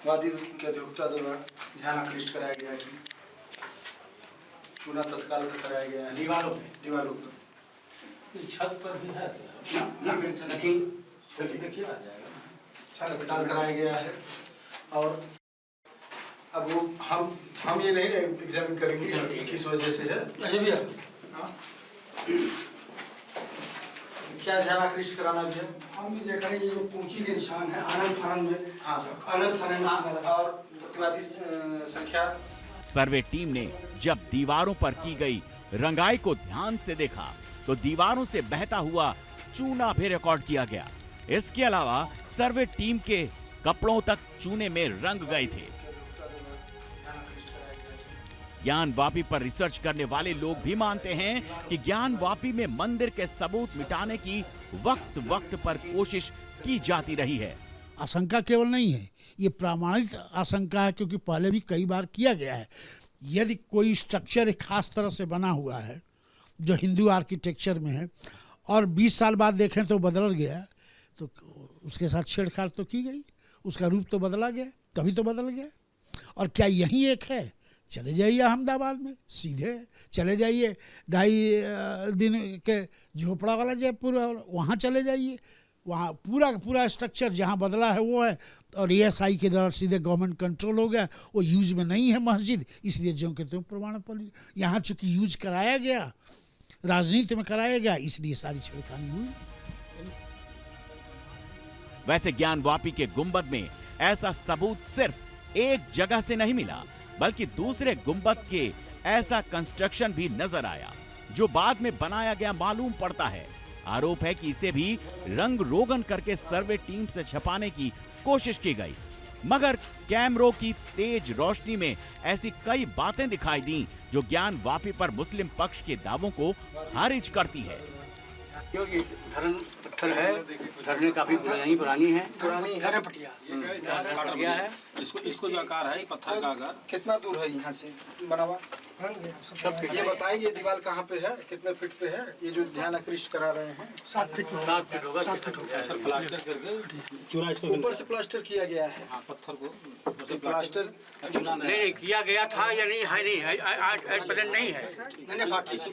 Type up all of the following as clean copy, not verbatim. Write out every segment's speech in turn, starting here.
वादी के अधिवक्ता द्वारा ध्यान आकृष्ट कराया गया कि चूना तत्काल कराया गया है दीवारों पर। छत पर भी है तत्काल कराया गया है। और अब वो हम ये नहीं एग्जामिन करेंगे किस वजह से है। क्या ध्यान आकृष्ट कराना भी है? हम भी देख रहे हैं ये जो पूंछी के निशान है आनंद फानन में। आनंद फानन और प्रतिवादी संख्या। सर्वे टीम ने जब दीवारों पर की गई रंगाई को ध्यान से देखा तो दीवारों से बहता हुआ चूना भी रिकॉर्ड किया गया। इसके अलावा सर्वे टीम के कपड़ों तक चूने में रंग गए थे। ज्ञानवापी पर रिसर्च करने वाले लोग भी मानते हैं कि ज्ञानवापी में मंदिर के सबूत मिटाने की वक्त वक्त पर कोशिश की जाती रही है। आशंका केवल नहीं है, ये प्रामाणिक आशंका है, क्योंकि पहले भी कई बार किया गया है। यदि कोई स्ट्रक्चर एक खास तरह से बना हुआ है जो हिंदू आर्किटेक्चर में है और 20 साल बाद देखें तो बदल गया, तो उसके साथ छेड़छाड़ तो की गई, उसका रूप तो बदला गया, तभी तो बदल गया। और क्या यही एक है? चले जाइए अहमदाबाद में, सीधे चले जाइए 2.5 दिन के झोपड़ा वाला जयपुर, और वहाँ चले जाइए, वहाँ पूरा स्ट्रक्चर जहाँ बदला है वो है। और ESI के द्वारा सीधे गवर्नमेंट कंट्रोल हो गया, वो यूज में नहीं है मस्जिद, इसलिए जो कहते हैं प्रमाण पत्र। यहाँ चूंकि यूज कराया गया, राजनीति में कराया गया, इसलिए सारी छेड़खानी हुई। वैसे ज्ञानवापी के गुंबद में ऐसा सबूत सिर्फ एक जगह से नहीं मिला, बल्कि दूसरे गुंबद के ऐसा कंस्ट्रक्शन भी नजर आया जो बाद में बनाया गया मालूम पड़ता है। आरोप है कि इसे भी रंग रोगन करके सर्वे टीम से छुपाने की कोशिश की गई, मगर कैमरों की तेज रोशनी में ऐसी कई बातें दिखाई दी जो ज्ञानवापी पर मुस्लिम पक्ष के दावों को खारिज करती है। क्योंकि धरन पत्थर है, धरने काफी पुरानी है, धरन पटिया काट गया है। इसको जो आकार है पत्थर का आकार कितना दूर है यहाँ से बना हुआ? ये बताएंगे दीवार कहाँ पे है, कितने फीट पे है? ये जो ध्यान आकृष्ट करा रहे हैं 7 फीट होगा। 7 फीट होगा। प्लास्टर करके चूना इसमें ऊपर से प्लास्टर किया गया है। पत्थर को प्लास्टर नहीं किया गया था या नहीं है, नहीं है, आज प्रेजेंट नहीं है।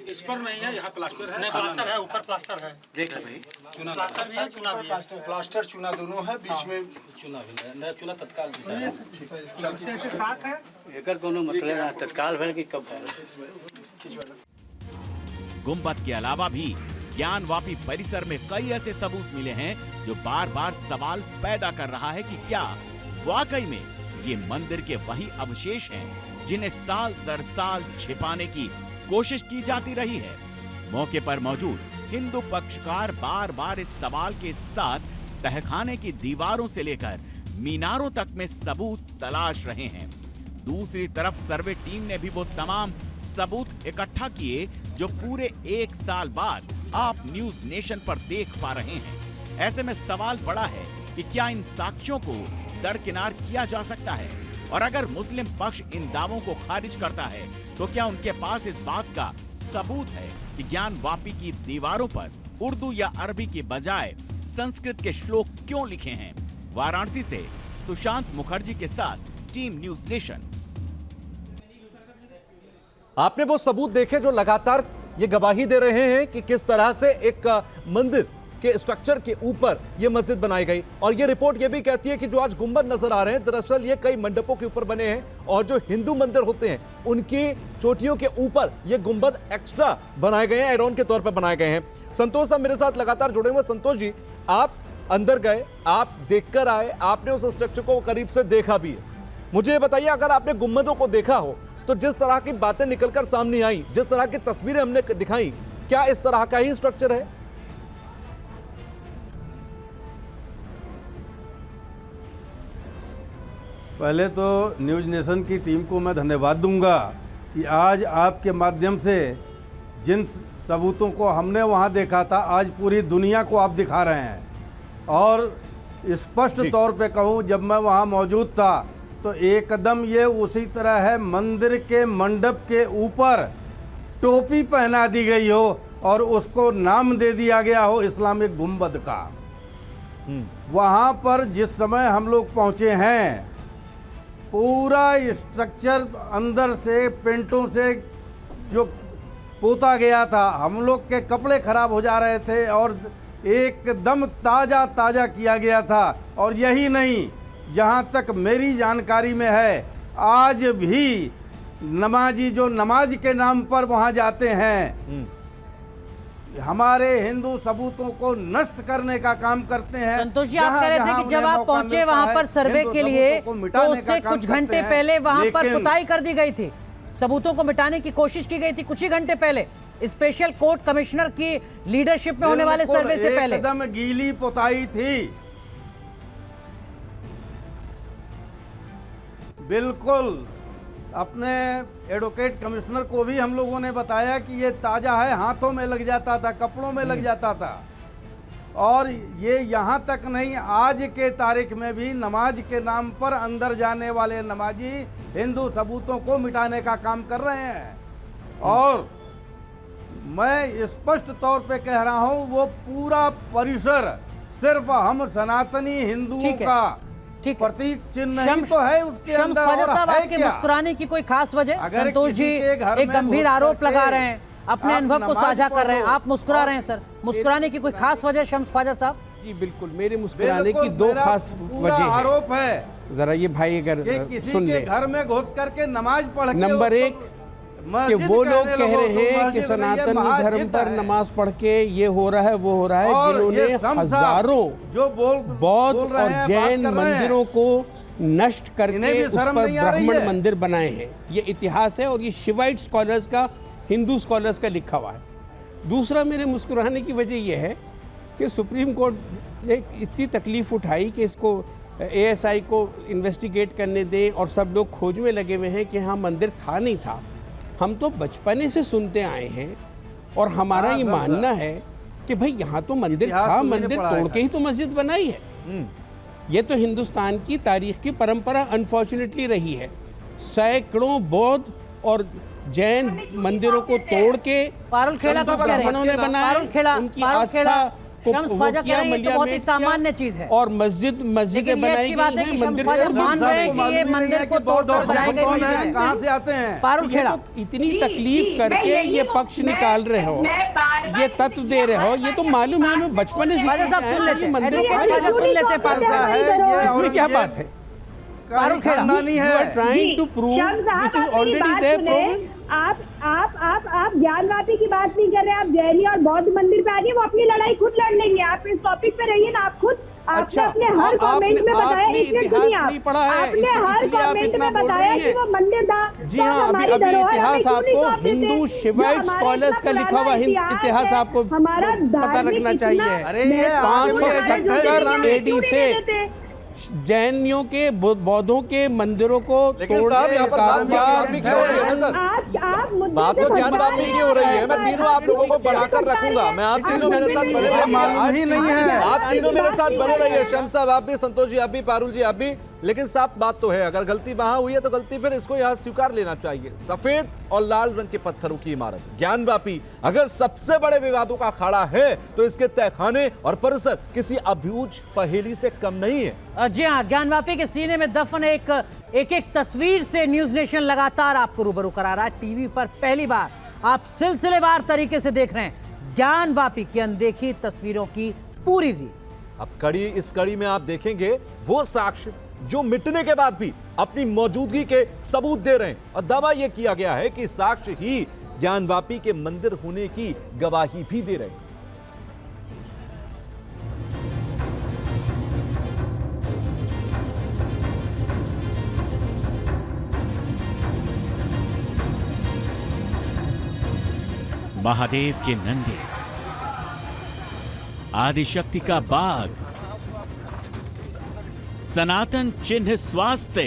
इस पर नहीं है, यहाँ प्लास्टर है। नहीं प्लास्टर है, ऊपर प्लास्टर है। देख ले भाई, प्लास्टर भी है, चूना भी है। प्लास्टर चूना दोनों है, बीच में चूना भी है, नया चूना तत्काल भी है। साथ है एकर कोनो मतलब ना तत्काल भर की कब है। गुंबद के अलावा भी ज्ञानवापी परिसर में कई ऐसे सबूत मिले हैं जो बार बार सवाल पैदा कर रहा है कि क्या वाकई में ये मंदिर के वही अवशेष हैं जिन्हें साल दर साल छिपाने की कोशिश की जाती रही है। मौके पर मौजूद हिंदू पक्षकार बार बार इस सवाल के साथ तहखाने की दीवारों से लेकर मीनारों तक में सबूत तलाश रहे हैं। दूसरी तरफ सर्वे टीम ने भी वो तमाम सबूत इकट्ठा किए जो पूरे 1 साल बाद आप न्यूज नेशन पर देख पा रहे हैं। ऐसे में सवाल बड़ा है कि क्या इन साक्ष्यों को दरकिनार किया जा सकता है, और अगर मुस्लिम पक्ष इन दावों को खारिज करता है तो क्या उनके पास इस बात का सबूत है कि ज्ञानवापी की दीवारों पर उर्दू या अरबी की बजाय संस्कृत के श्लोक क्यों लिखे हैं? वाराणसी से सुशांत मुखर्जी के साथ टीम न्यूज नेशन। आपने वो सबूत देखे जो लगातार ये गवाही दे रहे हैं कि किस तरह से एक मंदिर के स्ट्रक्चर के ऊपर ये मस्जिद बनाई गई। और ये रिपोर्ट ये भी कहती है कि जो आज गुंबद नजर आ रहे हैं दरअसल ये कई मंडपों के ऊपर बने हैं, और जो हिंदू मंदिर होते हैं उनकी चोटियों के ऊपर ये गुंबद एक्स्ट्रा बनाए गए हैं, एड ऑन के तौर पर बनाए गए हैं। संतोष साहब मेरे साथ लगातार जुड़े हुए। संतोष जी, आप अंदर गए, आप देखकर आए, आपने उस स्ट्रक्चर को करीब से देखा भी है। मुझे ये बताइए, अगर आपने गुंबदों को देखा हो तो जिस तरह की बातें निकलकर सामने आई, जिस तरह की तस्वीरें हमने दिखाई, क्या इस तरह का ही स्ट्रक्चर है? पहले तो न्यूज नेशन की टीम को मैं धन्यवाद दूंगा कि आज आपके माध्यम से जिन सबूतों को हमने वहां देखा था आज पूरी दुनिया को आप दिखा रहे हैं। और स्पष्ट तौर पे कहूं, जब मैं वहां मौजूद था तो एकदम ये उसी तरह है, मंदिर के मंडप के ऊपर टोपी पहना दी गई हो और उसको नाम दे दिया गया हो इस्लामिक गुंबद का। वहां पर जिस समय हम लोग पहुंचे हैं पूरा स्ट्रक्चर अंदर से पेंटों से जो पोता गया था, हम लोग के कपड़े खराब हो जा रहे थे और एकदम ताज़ा ताज़ा किया गया था। और यही नहीं, जहाँ तक मेरी जानकारी में है, आज भी नमाजी जो नमाज के नाम पर वहाँ जाते हैं, हमारे हिंदू सबूतों को नष्ट करने का काम करते हैं। संतोष जी, आप कह रहे थे कि जब आप पहुंचे वहां पर सर्वे के लिए तो उससे कुछ घंटे पहले वहां पर पुताई कर दी गई थी, सबूतों को मिटाने की कोशिश की गई थी कुछ ही घंटे पहले, स्पेशल कोर्ट कमिश्नर की लीडरशिप में होने वाले सर्वे से पहले। एकदम गीली पुताई थी, बिल्कुल। अपने एडवोकेट कमिश्नर को भी हम लोगों ने बताया कि ये ताज़ा है, हाथों में लग जाता था, कपड़ों में लग जाता था। और ये यहाँ तक नहीं, आज के तारीख में भी नमाज के नाम पर अंदर जाने वाले नमाजी हिंदू सबूतों को मिटाने का काम कर रहे हैं। और मैं स्पष्ट तौर पे कह रहा हूँ, वो पूरा परिसर सिर्फ हम सनातनी हिंदुओं का प्रतीक चिन्ह नहीं तो है उसके अंदर। ख्वाजा साहब, आपके मुस्कुराने की कोई खास वजह? संतोष जी एक गंभीर आरोप लगा रहे हैं, अपने अनुभव को साझा कर रहे हैं, आप मुस्कुरा रहे हैं सर, मुस्कुराने की कोई खास वजह शम्स ख्वाजा साहब? जी बिल्कुल, मेरे मुस्कुराने की दो खास वजह है। आरोप है, जरा ये भाई अगर सुन ले, घर में घुस करके नमाज पढ़ के, नंबर एक कि वो लोग कह रहे हैं कि सनातनी धर्म पर नमाज पढ़ के ये हो रहा है वो हो रहा है, जिन्होंने हजारों जो बौद्ध और जैन मंदिरों को नष्ट करके उस पर ब्राह्मण मंदिर बनाए हैं। ये इतिहास है और ये शिवाइट स्कॉलर्स का, हिंदू स्कॉलर्स का लिखा हुआ है। दूसरा मेरे मुस्कुराने की वजह यह है कि सुप्रीम कोर्ट ने इतनी तकलीफ उठाई कि इसको ASI को इन्वेस्टिगेट करने दें और सब लोग खोज में लगे हुए हैं कि हाँ मंदिर था नहीं था। हम तो बचपने से सुनते आए हैं और हमारा ये मानना है कि भाई यहाँ तो मंदिर था, मंदिर तोड़ के ही तो मस्जिद बनाई है। ये तो हिंदुस्तान की तारीख की परंपरा अनफॉर्चुनेटली रही है। सैकड़ों बौद्ध और जैन मंदिरों को तोड़ के ब्राह्मणों ने बनाया, उनकी आस्था को वो किया, बहुत सामान्य चीज है। और मस्जिदें बनाई गई हैं, मंदिर मान रहे हैं कि ये मंदिर को तोड़कर बनाए गए, कहाँ से आते हैं? पारुल खेड़ा। इतनी तकलीफ करके ये पक्ष निकाल रहे हो, ये तत्व दे रहे हो, ये तो मालूम है, हमें बचपन से सुन लेते इसमें क्या बात है? पारुल खेड़ा है trying to prove which is already there proven. आप ज्ञानवापी की बात नहीं कर रहे, आप जैनी और बौद्ध मंदिर पे आ रही है, वो अपनी लड़ाई खुद लड़ लेंगे। आप इस टॉपिक पे रहिए ना, आप खुद। अच्छा, आपने हर कमेंट में बताया, इतिहास नहीं पढ़ा है, आपने हर कमेंट में बताया कि वो मंदिर था। जी हाँ, अभी इतिहास आपको हिंदू शिवाइट स्कॉलर्स का लिखा हुआ इतिहास आपको पता रखना चाहिए। 570 AD से जैनियों के बौद्धों के मंदिरों को तोड़ने यहाँ पर बात भी क्यों हो रही है ना सर? बात तो ज्ञानवापी की हो रही है। मैं तीनों आप लोगों को बढ़ाकर रखूंगा। मैं आप तीनों मेरे साथ बने रहिए, मालूम ही नहीं है, आप तीनों मेरे साथ बने रहिए। शम्स साहब आप भी, संतोष जी आप भी, पारुल जी आप भी। लेकिन साफ बात तो है, अगर गलती वहां हुई है तो गलती फिर इसको यहाँ स्वीकार लेना चाहिए। सफेद और लाल रंग के पत्थरों की इमारत ज्ञानवापी अगर सबसे बड़े विवादों का अखाड़ा है तो इसके तहखाने और परिसर किसी अबूझ पहेली से कम नहीं है। जी हाँ, ज्ञानवापी के सीने में दफन एक तस्वीर से न्यूज नेशन लगातार आपको रूबरू करा रहा है। टीवी पर पहली बार आप सिलसिलेवार तरीके से देख रहे हैं ज्ञानवापी की अनदेखी तस्वीरों की पूरी रील। अब इस कड़ी में आप देखेंगे वो साक्ष्य जो मिटने के बाद भी अपनी मौजूदगी के सबूत दे रहे हैं और दावा यह किया गया है कि साक्ष्य ही ज्ञानवापी के मंदिर होने की गवाही भी दे रहे हैं। महादेव के नंदी, आदिशक्ति का बाग, सनातन चिन्ह स्वास्थ्य,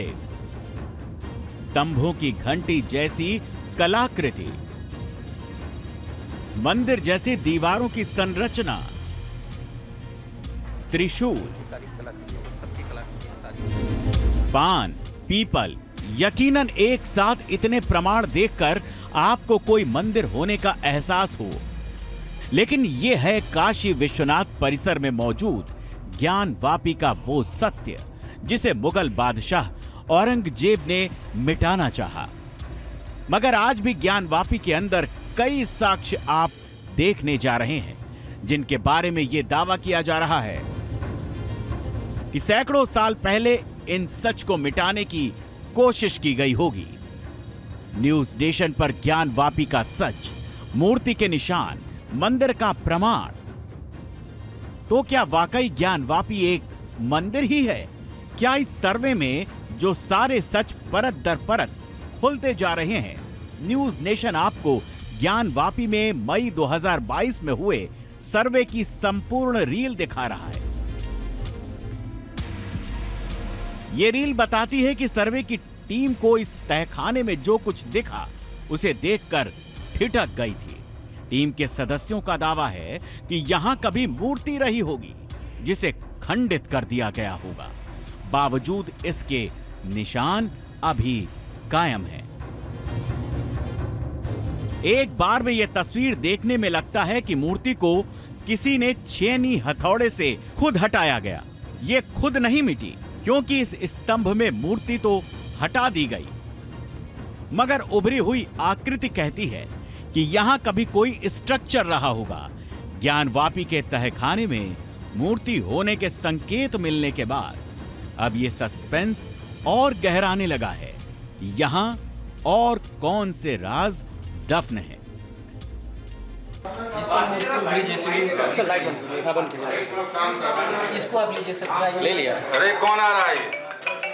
स्तंभों की घंटी जैसी कलाकृति, मंदिर जैसी दीवारों की संरचना, त्रिशूल, पान, पीपल, यकीनन एक साथ इतने प्रमाण देखकर आपको कोई मंदिर होने का एहसास हो। लेकिन यह है काशी विश्वनाथ परिसर में मौजूद ज्ञानवापी का वो सत्य जिसे मुगल बादशाह औरंगजेब ने मिटाना चाहा। मगर आज भी ज्ञानवापी के अंदर कई साक्ष्य आप देखने जा रहे हैं जिनके बारे में यह दावा किया जा रहा है कि सैकड़ों साल पहले इन सच को मिटाने की कोशिश की गई होगी। न्यूज नेशन पर ज्ञानवापी का सच, मूर्ति के निशान, मंदिर का प्रमाण। तो क्या वाकई ज्ञानवापी एक मंदिर ही है? क्या इस सर्वे में जो सारे सच परत दर परत खुलते जा रहे हैं? न्यूज नेशन आपको ज्ञानवापी में मई 2022 में हुए सर्वे की संपूर्ण रील दिखा रहा है। ये रील बताती है कि सर्वे की टीम को इस तहखाने में जो कुछ दिखा उसे देखकर ठिठक गई थी। टीम के सदस्यों का दावा है कि यहां कभी मूर्ति रही होगी जिसे खंडित कर दिया गया होगा। बावजूद इसके निशान अभी कायम हैं। एक बार में यह तस्वीर देखने में लगता है कि मूर्ति को किसी ने छेनी हथौड़े से खुद हटाया गया। ये खुद नहीं मिटी क्योंकि इस स्तंभ में मूर्ति तो हटा दी गई, मगर उभरी हुई आकृति कहती है कि यहां कभी कोई स्ट्रक्चर रहा होगा। ज्ञानवापी के तहखाने में मूर्ति होने के संकेत मिलने के बाद अब ये सस्पेंस और गहराने लगा है। यहां और कौन से राज दफन है? इसको आप लीजिए सर, ले लिया। अरे कौन आ रहा है?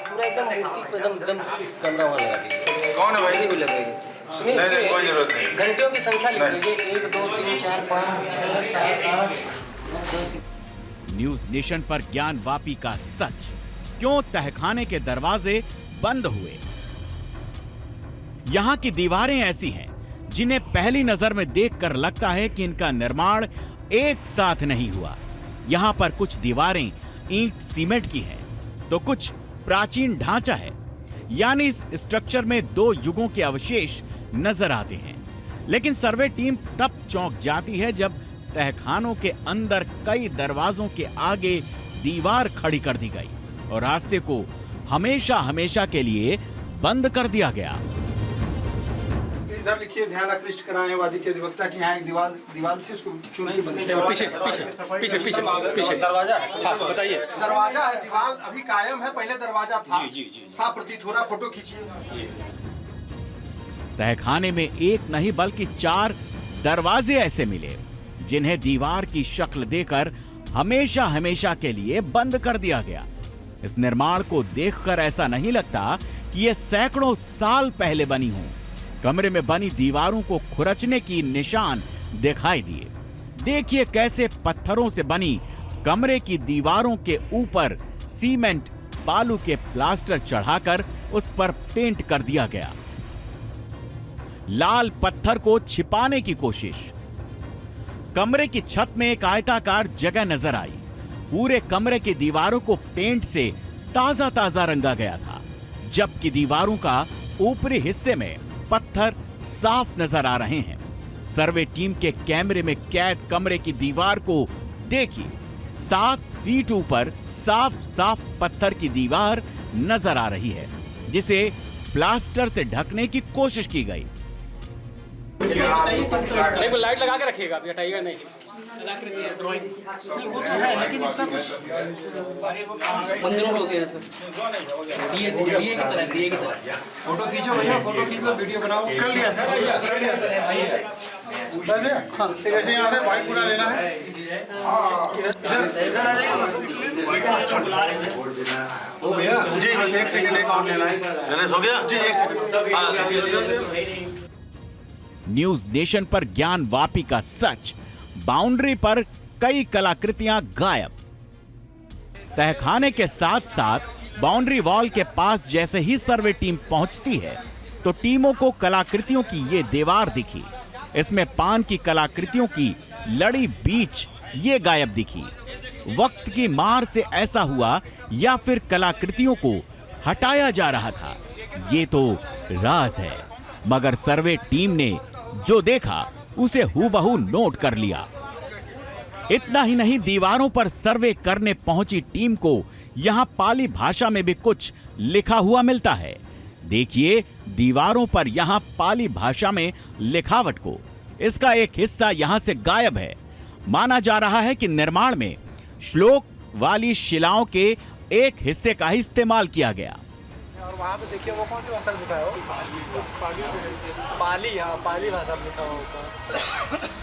पूरा एकदम मूर्ति को एकदम कैमरा वहाँ लगा दीजिए। कौन है भाई? नहीं लगेगी। सुनिए, नहीं, कोई जरूरत नहीं। घंटियों की संख्या लिख लीजिए, 1 2 3 4 5 6 7 8। न्यूज नेशन पर ज्ञानवापी का सच, क्यों तहखाने के दरवाजे बंद हुए? यहां की दीवारें ऐसी हैं जिन्हें पहली नजर में देखकर लगता है कि इनका निर्माण एक साथ नहीं हुआ। यहां पर कुछ दीवारें ईंट सीमेंट की हैं, तो कुछ प्राचीन ढांचा है। यानी इस स्ट्रक्चर में 2 युगों के अवशेष नजर आते हैं। लेकिन सर्वे टीम तब चौंक जाती है जब तहखानों के अंदर कई दरवाजों के आगे दीवार खड़ी कर दी गई और रास्ते को हमेशा हमेशा के लिए बंद कर दिया गया। इधर लिखिए, ध्यान आकृष्ट कराएं वादी के अधिवक्ता की यहाँ एक दीवार थी, उसको चुन के बंद किया। पीछे पीछे पीछे पीछे पीछे दरवाजा हाँ, बताइए। दरवाजा है, दीवार अभी कायम है, पहले दरवाजा था। साफ प्रतीत हो रहा। फोटो खींचिए। तहखाने में एक नहीं बल्कि 4 दरवाजे ऐसे मिले जिन्हें दीवार की शक्ल देकर हमेशा हमेशा के लिए बंद कर दिया गया। इस निर्माण को देखकर ऐसा नहीं लगता कि यह सैकड़ों साल पहले बनी हो। कमरे में बनी दीवारों को खुरचने की निशान दिखाई दिए। देखिए कैसे पत्थरों से बनी कमरे की दीवारों के ऊपर सीमेंट बालू के प्लास्टर चढ़ाकर उस पर पेंट कर दिया गया। लाल पत्थर को छिपाने की कोशिश। कमरे की छत में एक आयताकार जगह नजर आई। पूरे कमरे की दीवारों को पेंट से ताजा ताजा रंगा गया था, जबकि दीवारों का ऊपरी हिस्से में पत्थर साफ नजर आ रहे हैं। सर्वे टीम के कैमरे में कैद कमरे की दीवार को देखिए। 7 फीट ऊपर साफ साफ पत्थर की दीवार नजर आ रही है, जिसे प्लास्टर से ढकने की कोशिश की गई। लाइट लगा के रखिएगा, अभी हटाइएगा नहीं। मंदिरों में होते हैं सर, दिए की तरह। फोटो खींचो भैया, फोटो खींच लो, वीडियो बनाओ। कर लिया सर, कर लिया सर। ऐसे यहाँ से बाइक पूरा लेना है। इधर आ भैया जी, बस 1 सेकंड, एक और लेना है। गणेश हो गया जी, 1 सेकंड। न्यूज नेशन पर ज्ञानवापी का सच, बाउंड्री पर कई कलाकृतियां गायब। तहखाने के साथ साथ बाउंड्री वॉल के पास जैसे ही सर्वे टीम पहुंचती है तो टीमों को कलाकृतियों की ये दीवार दिखी। इसमें पान की कलाकृतियों की लड़ी बीच ये गायब दिखी। वक्त की मार से ऐसा हुआ या फिर कलाकृतियों को हटाया जा रहा था, ये तो राज है। मगर सर्वे टीम ने जो देखा उसे हूबहू नोट कर लिया। इतना ही नहीं, दीवारों पर सर्वे करने पहुंची टीम को यहाँ पाली भाषा में भी कुछ लिखा हुआ मिलता है। देखिए दीवारों पर यहाँ पाली भाषा में लिखावट को। इसका एक हिस्सा यहाँ से गायब है। माना जा रहा है कि निर्माण में श्लोक वाली शिलाओं के एक हिस्से का ही इस्तेमाल किया गया। और वहाँ पे देखिए वो कौन सी भाषा में लिखा है? पाली, हाँ पाली भाषा में लिखा हुआ ऊपर।